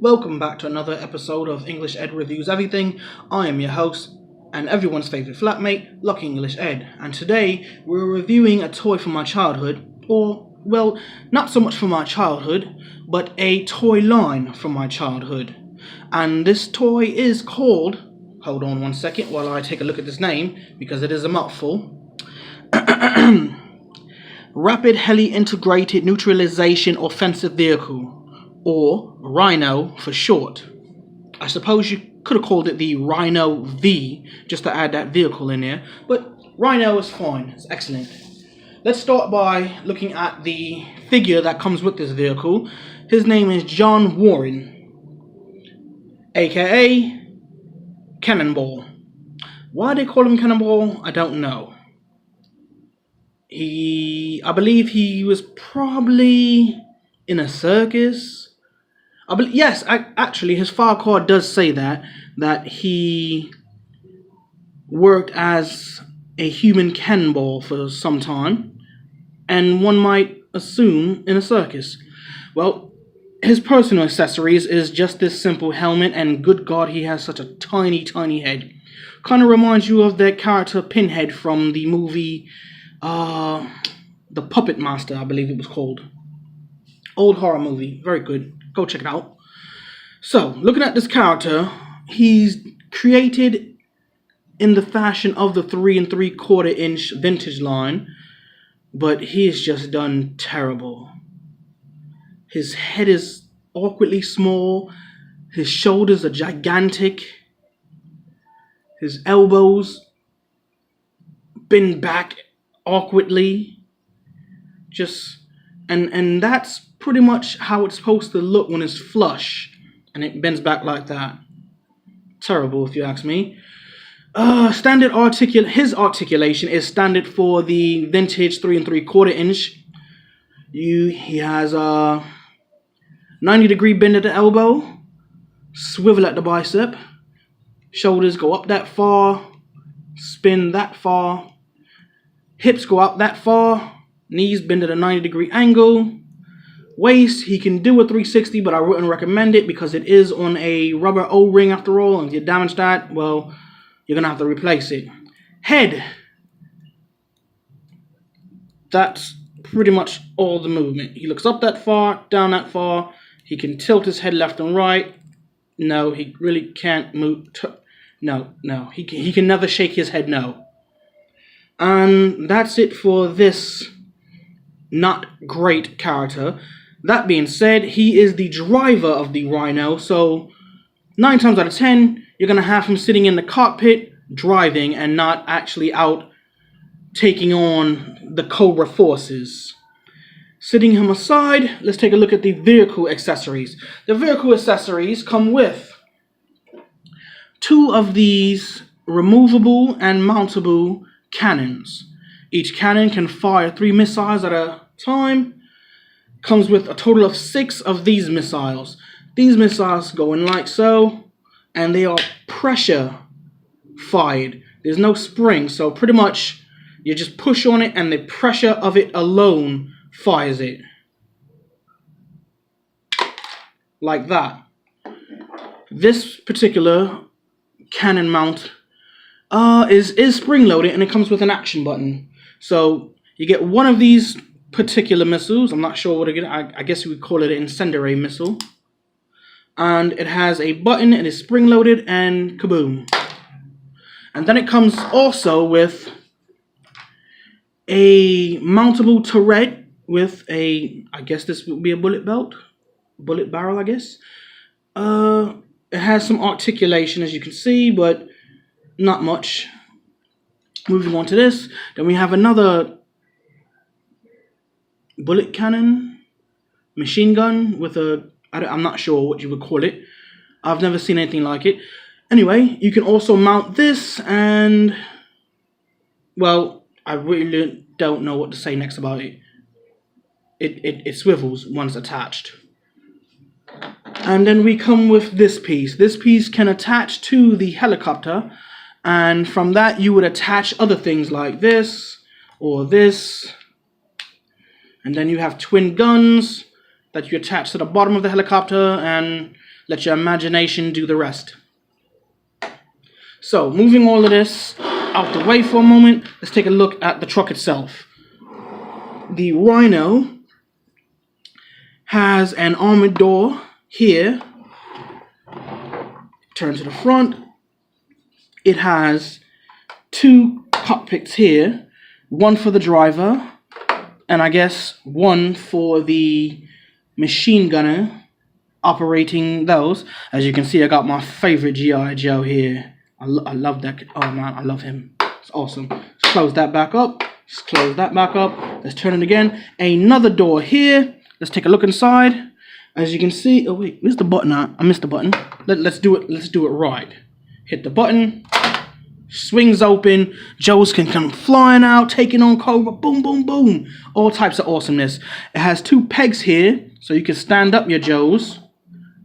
Welcome back to another episode of English Ed Reviews Everything. I am your host and everyone's favorite flatmate, Lucky English Ed. And today we're reviewing a toy from my childhood, or, well, not so much from my childhood, but a toy line from my childhood. And this toy is called, hold on one second while I take a look at this name, because it is a mouthful. Rapid Heli Integrated Neutralization Offensive Vehicle, or Rhino for short. I suppose you could have called it the Rhino V, just to add that vehicle in there, but Rhino is fine, it's excellent. Let's start by looking at the figure that comes with this vehicle. His name is John Warren, aka Cannonball. Why they call him Cannonball, I don't know. I believe he was probably in a circus. Actually, his file card does say that he worked as a human cannonball for some time, and one might assume in a circus. Well, his personal accessories is just this simple helmet, and good God, he has such a tiny, tiny head. Kind of reminds you of that character Pinhead from the movie, The Puppet Master, I believe it was called. Old horror movie, very good. Go check it out. So, looking at this character, he's created in the fashion of the 3 3/4 inch vintage line, but he is just done terrible. His head is awkwardly small, his shoulders are gigantic, his elbows bend back awkwardly, and that's pretty much how it's supposed to look when it's flush and it bends back like that. Terrible, if you ask me. His articulation is standard for the vintage 3 3/4 inch. He has a 90-degree bend at the elbow, swivel at the bicep, shoulders go up that far, spin that far, hips go out that far, knees bend at a 90-degree angle. Waist, he can do a 360, but I wouldn't recommend it because it is on a rubber O-ring after all, and if you damage that, well, you're going to have to replace it. Head, that's pretty much all the movement. He looks up that far, down that far, he can tilt his head left and right. No, he really can't move. No, he can never shake his head no. And that's it for this not great character. That being said, he is the driver of the Rhino, so 9 times out of 10, you're going to have him sitting in the cockpit driving and not actually out taking on the Cobra forces. Setting him aside, let's take a look at the vehicle accessories. The vehicle accessories come with 2 of these removable and mountable cannons. Each cannon can fire 3 missiles at a time. Comes with a total of 6 of these missiles. These missiles go in like so, and they are pressure fired. There's no spring, so pretty much you just push on it and the pressure of it alone fires it. Like that. This particular cannon mount is spring loaded, and it comes with an action button. So you get one of these particular missiles. I'm not sure what I guess you would call it an incendiary missile. And it has a button, it is spring loaded, and kaboom. And then it comes also with a mountable turret with a, I guess this would be a bullet barrel, I guess. It has some articulation, as you can see, but not much. Moving on to this, then we have another bullet cannon, machine gun with I'm not sure what you would call it. I've never seen anything like it. Anyway, you can also mount this, and, well, I really don't know what to say next about it. It swivels once attached. And then we come with this piece. This piece can attach to the helicopter, and from that you would attach other things like this or this. And then you have twin guns that you attach to the bottom of the helicopter, and Let your imagination do the rest. So, moving all of this out the way for a moment, let's take a look at the truck itself. The Rhino has an armored door here. Turn to the front. It has two cockpits here. One for the driver, and I guess one for the machine gunner operating those. As you can see, I got my favorite G.I. Joe here. I love that. Oh man, I love him. It's awesome. Let's close that back up. Let's close that back up. Let's turn it again. Another door here. Let's take a look inside. As you can see, oh wait, where's the button at? I missed the button. Let's do it. Let's do it right. Hit the button. Swings open. Joes can come flying out, taking on Cobra. Boom, boom, boom. All types of awesomeness. It has two pegs here, so you can stand up your Joes.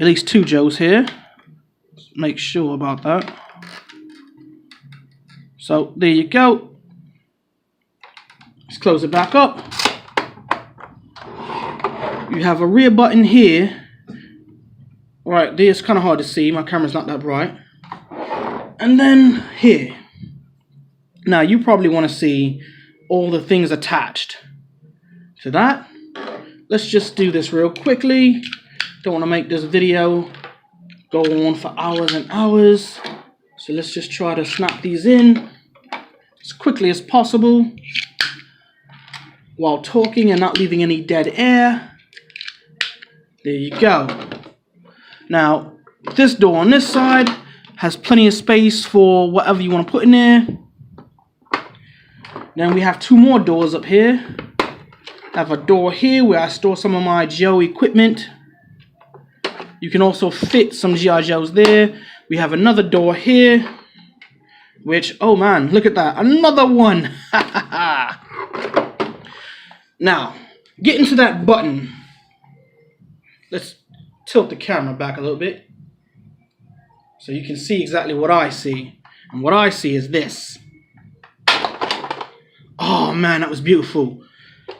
At least two Joes here. Let's make sure about that. So there you go. Let's close it back up. You have a rear button here. Right there, it's kind of hard to see. My camera's not that bright. And then here. Now you probably want to see all the things attached to that. Let's just do this real quickly. Don't want to make this video go on for hours and hours. So let's just try to snap these in as quickly as possible while talking and not leaving any dead air. There you go. Now, this door on this side has plenty of space for whatever you want to put in there. Then we have two more doors up here. I have a door here where I store some of my Joe equipment. You can also fit some G.I. Joes there. We have another door here, which, oh man, look at that. Another one. Now, getting to that button. Let's tilt the camera back a little bit so you can see exactly what I see. And what I see is this. Oh man, that was beautiful.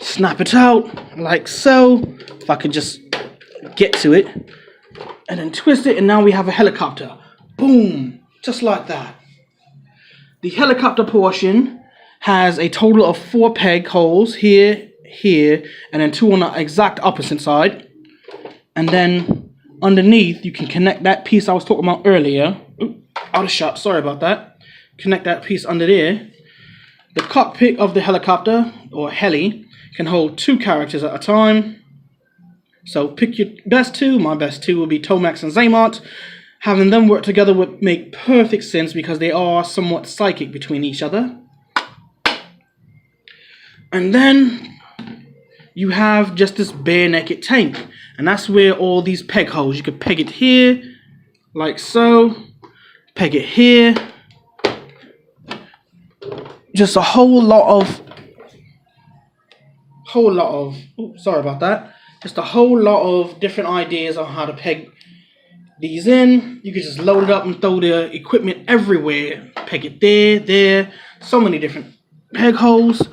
Snap it out like so. If I could just get to it. And then twist it, and now we have a helicopter. Boom. Just like that. The helicopter portion has a total of 4 peg holes here, here, and then 2 on the exact opposite side. And then underneath, you can connect that piece I was talking about earlier. Ooh, out of shot, sorry about that. Connect that piece under there. The cockpit of the helicopter, or heli, can hold 2 characters at a time. So pick your best 2. My best 2 will be Tomax and Zaymot. Having them work together would make perfect sense because they are somewhat psychic between each other. And then you have just this bare naked tank. And that's where all these peg holes. You could peg it here, like so. Peg it here. Just a whole lot of, oops, sorry about that. Just a whole lot of different ideas on how to peg these in. You can just load it up and throw the equipment everywhere. Peg it there, there. So many different peg holes.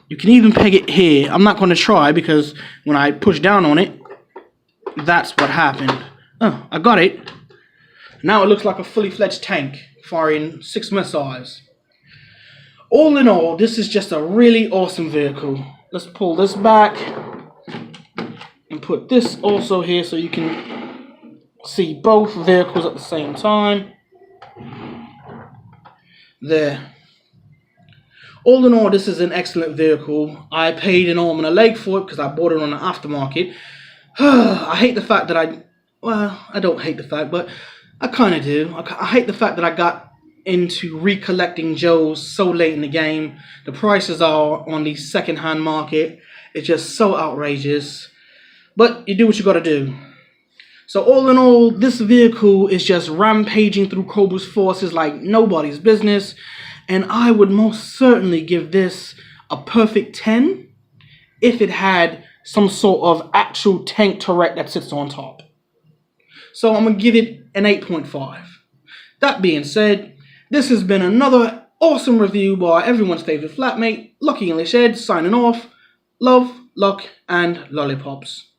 You can even peg it here. I'm not going to try because when I push down on it, that's what happened. Oh, I got it. Now it looks like a fully fledged tank firing 6 missiles. All in all, this is just a really awesome vehicle. Let's pull this back and put this also here so you can see both vehicles at the same time. There. All in all, this is an excellent vehicle. I paid an arm and a leg for it because I bought it on the aftermarket. I hate the fact that I don't hate the fact, but I kind of do. I hate the fact that I got into recollecting Joes so late in the game. The prices are on the second-hand market. It's just so outrageous. But you do what you gotta do. So all in all, this vehicle is just rampaging through Cobra's forces like nobody's business. And I would most certainly give this a perfect 10 if it had some sort of actual tank turret that sits on top. So I'm going to give it an 8.5. That being said, this has been another awesome review by everyone's favorite flatmate, Lucky English Ed, signing off. Love, luck, and lollipops.